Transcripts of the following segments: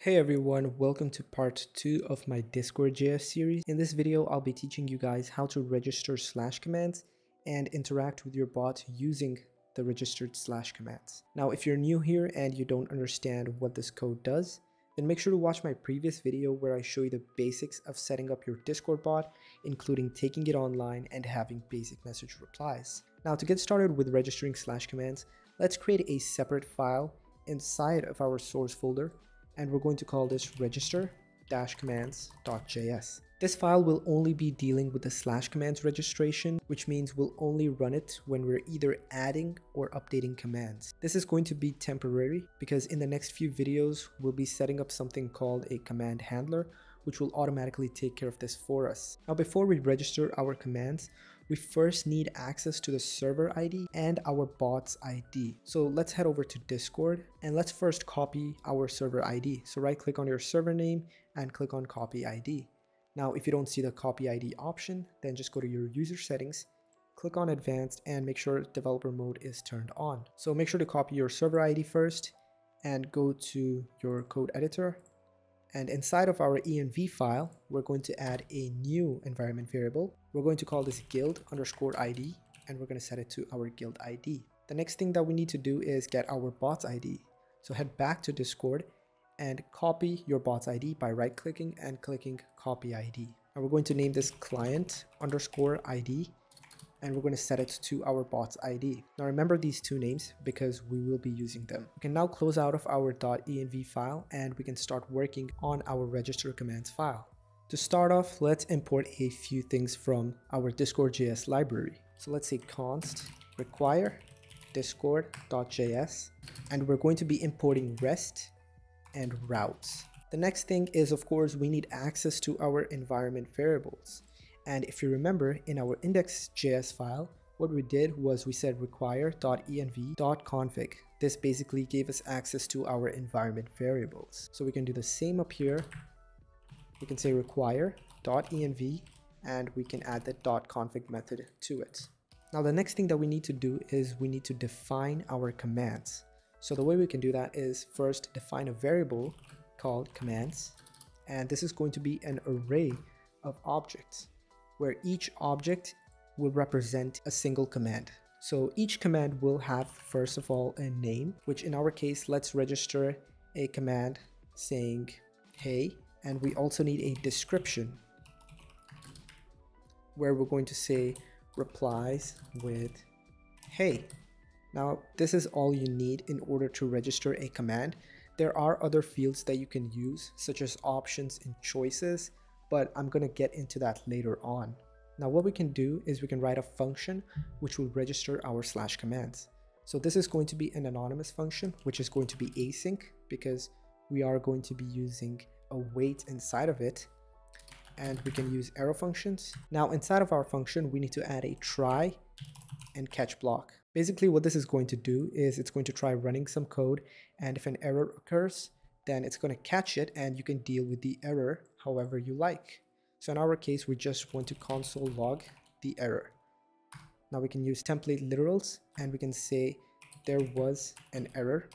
Hey everyone, welcome to part 2 of my Discord.js series. In this video, I'll be teaching you guys how to register slash commands and interact with your bot using the registered slash commands. Now, if you're new here and you don't understand what this code does, then make sure to watch my previous video where I show you the basics of setting up your Discord bot, including taking it online and having basic message replies. Now, to get started with registering slash commands, let's create a separate file inside of our source folder, and we're going to call this register-commands.js. This file will only be dealing with the slash commands registration, which means we'll only run it when we're either adding or updating commands. This is going to be temporary because in the next few videos, we'll be setting up something called a command handler, which will automatically take care of this for us. Now, before we register our commands, we first need access to the server ID and our bot's ID. So let's head over to Discord and let's first copy our server ID. So right click on your server name and click on copy ID. Now, if you don't see the copy ID option, then just go to your user settings, click on advanced and make sure developer mode is turned on. So make sure to copy your server ID first and go to your code editor. And inside of our env file, we're going to add a new environment variable. We're going to call this guild_id and we're going to set it to our guild ID. The next thing that we need to do is get our bot's ID. So head back to Discord and copy your bot's ID by right clicking and clicking copy ID. And we're going to name this client_id and we're going to set it to our bot's ID. Now remember these two names because we will be using them. We can now close out of our .env file and we can start working on our register commands file. To start off, let's import a few things from our Discord.js library. So let's say const require discord.js, and we're going to be importing REST and routes. The next thing is, of course, we need access to our environment variables. And if you remember, in our index.js file, what we did was we said require.env.config. This basically gave us access to our environment variables. So we can do the same up here. We can say require.env and we can add the .config method to it. Now the next thing that we need to do is we need to define our commands. So the way we can do that is first define a variable called commands, and this is going to be an array of objects where each object will represent a single command. So each command will have, first of all, a name, which in our case, let's register a command saying, hey, and we also need a description where we're going to say replies with, hey. Now, this is all you need in order to register a command. There are other fields that you can use, such as options and choices, but I'm going to get into that later on. Now what we can do is we can write a function which will register our slash commands. So this is going to be an anonymous function, which is going to be async because we are going to be using a wait inside of it. And we can use arrow functions. Now inside of our function, we need to add a try and catch block. Basically what this is going to do is it's going to try running some code, and if an error occurs, then it's going to catch it and you can deal with the error however you like. So in our case, we just want to console log the error. Now we can use template literals and we can say there was an error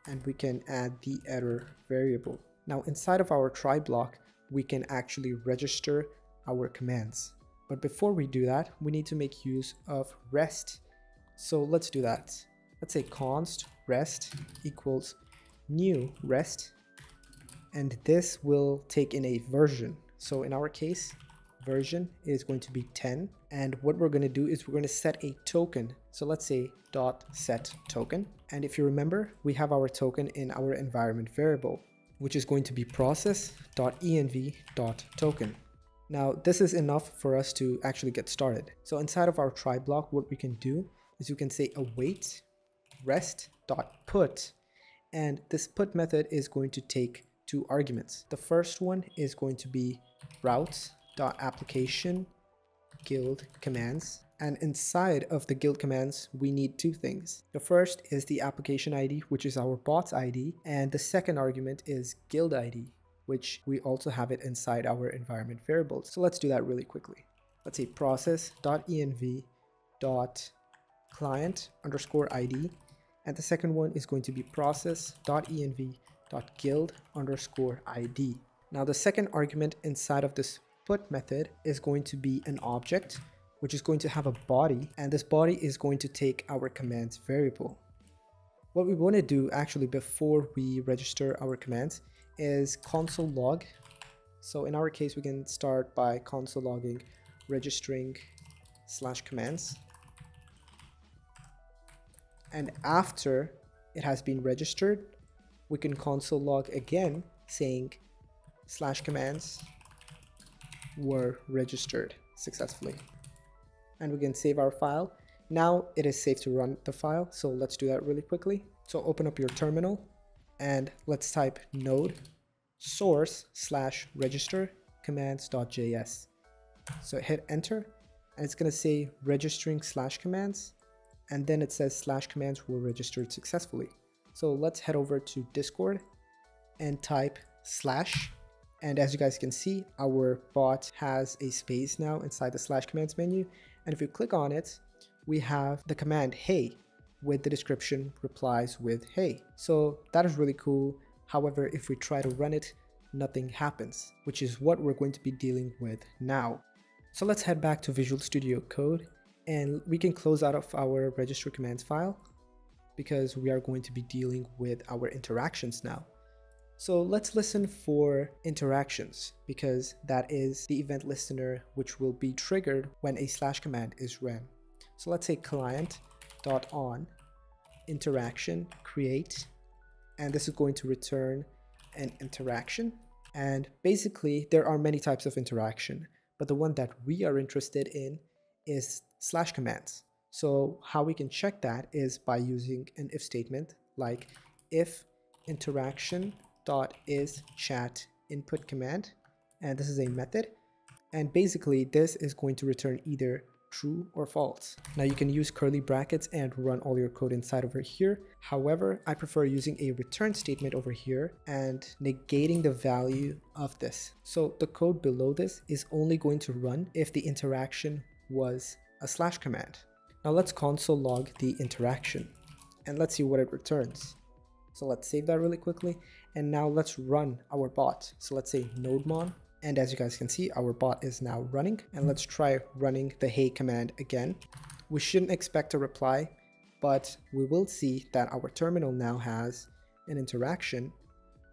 and we can add the error variable. Now inside of our try block, we can actually register our commands. But before we do that, we need to make use of REST. So let's do that. Let's say const REST equals new REST, and this will take in a version. So in our case, version is going to be 10, and what we're going to do is we're going to set a token. So let's say .set token, and if you remember, we have our token in our environment variable, which is going to be process.env.token. Now this is enough for us to actually get started. So inside of our try block, what we can do is we can say await rest.put, and this put method is going to take two arguments. The first one is going to be routes.application guild commands, and inside of the guild commands we need two things. The first is the application ID, which is our bot's ID, and the second argument is guild ID, which we also have it inside our environment variables. So let's do that really quickly. Let's say process.env.client_id, and the second one is going to be process.env .guild_id. Now the second argument inside of this put method is going to be an object, which is going to have a body, and this body is going to take our commands variable. What we want to do actually before we register our commands is console log. So in our case, we can start by console logging registering /commands. And after it has been registered, we can console log again saying /commands were registered successfully. And we can save our file. Now it is safe to run the file, so let's do that really quickly. So open up your terminal and let's type node source/register commands.js. So hit enter and it's going to say registering /commands, and then it says /commands were registered successfully. So let's head over to Discord and type /, and as you guys can see, our bot has a space now inside the /commands menu, and if you click on it, we have the command hey with the description replies with hey. So that is really cool. However, if we try to run it, nothing happens, which is what we're going to be dealing with now. So let's head back to Visual Studio Code and we can close out of our register commands file because we are going to be dealing with our interactions now. So let's listen for interactions because that is the event listener which will be triggered when a /command is ran. So let's say client.on interaction create, and this is going to return an interaction. And basically there are many types of interaction, but the one that we are interested in is /commands. So how we can check that is by using an if statement like if interaction.isChat input command, and this is a method, and basically this is going to return either true or false. Now you can use curly brackets and run all your code inside over here. However, I prefer using a return statement over here and negating the value of this. So the code below this is only going to run if the interaction was a /command. Now let's console log the interaction and let's see what it returns. So let's save that really quickly, and now let's run our bot. So let's say nodemon, and as you guys can see, our bot is now running, and let's try running the hey command again. We shouldn't expect a reply, but we will see that our terminal now has an interaction,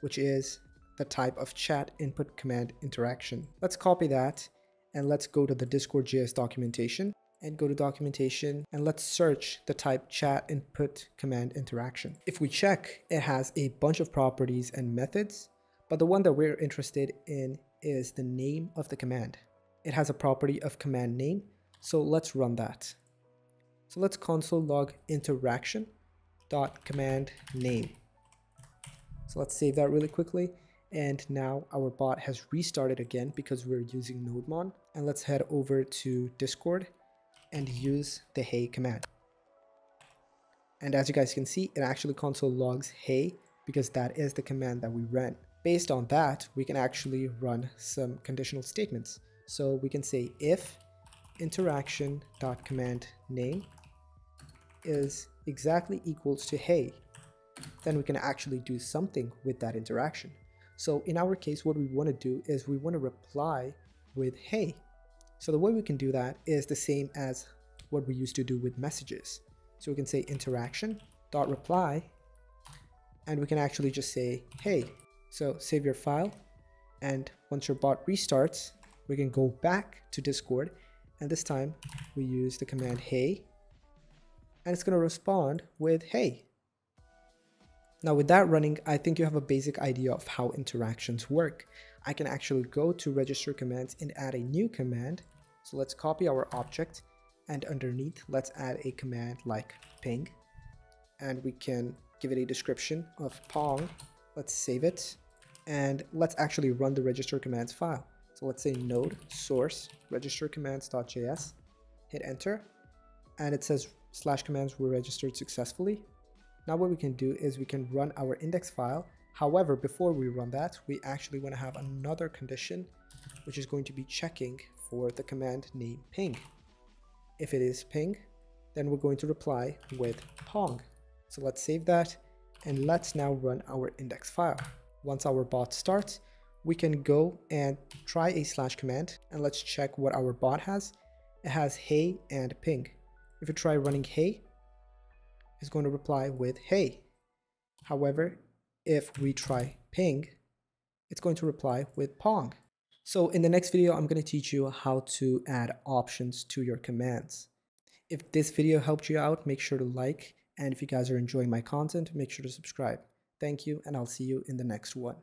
which is the type of chat input command interaction. Let's copy that and let's go to the Discord.js documentation and go to documentation and let's search the type chat input command interaction. If we check, it has a bunch of properties and methods, but the one that we're interested in is the name of the command. It has a property of command name, so let's run that. So let's console log interaction.command name. So let's save that really quickly, and now our bot has restarted again because we're using nodemon. And let's head over to Discord and use the hey command. And as you guys can see, it actually console logs hey because that is the command that we ran. Based on that, we can actually run some conditional statements. So we can say if interaction.command name is exactly equals to hey, then we can actually do something with that interaction. So in our case, what we want to do is we want to reply with hey. So the way we can do that is the same as what we used to do with messages. So we can say interaction.reply, and we can actually just say hey. So save your file, and once your bot restarts, we can go back to Discord, and this time we use the command hey, and it's going to respond with hey. Now with that running, I think you have a basic idea of how interactions work. I can actually go to register commands and add a new command. So let's copy our object, and underneath let's add a command like ping, and we can give it a description of pong. Let's save it, and let's actually run the register commands file. So let's say node source register commands.js, hit enter, and it says /commands were registered successfully. Now what we can do is we can run our index file. However, before we run that, we actually want to have another condition, which is going to be checking for the command name ping. If it is ping, then we're going to reply with pong. So let's save that, And let's now run our index file. Once our bot starts, we can go and try a slash command, and let's check what our bot has. It has hey and ping. If you try running hey, it's going to reply with hey. However, if we try ping, it's going to reply with pong. So in the next video, I'm going to teach you how to add options to your commands. If this video helped you out, make sure to like, and if you guys are enjoying my content, make sure to subscribe. Thank you, and I'll see you in the next one.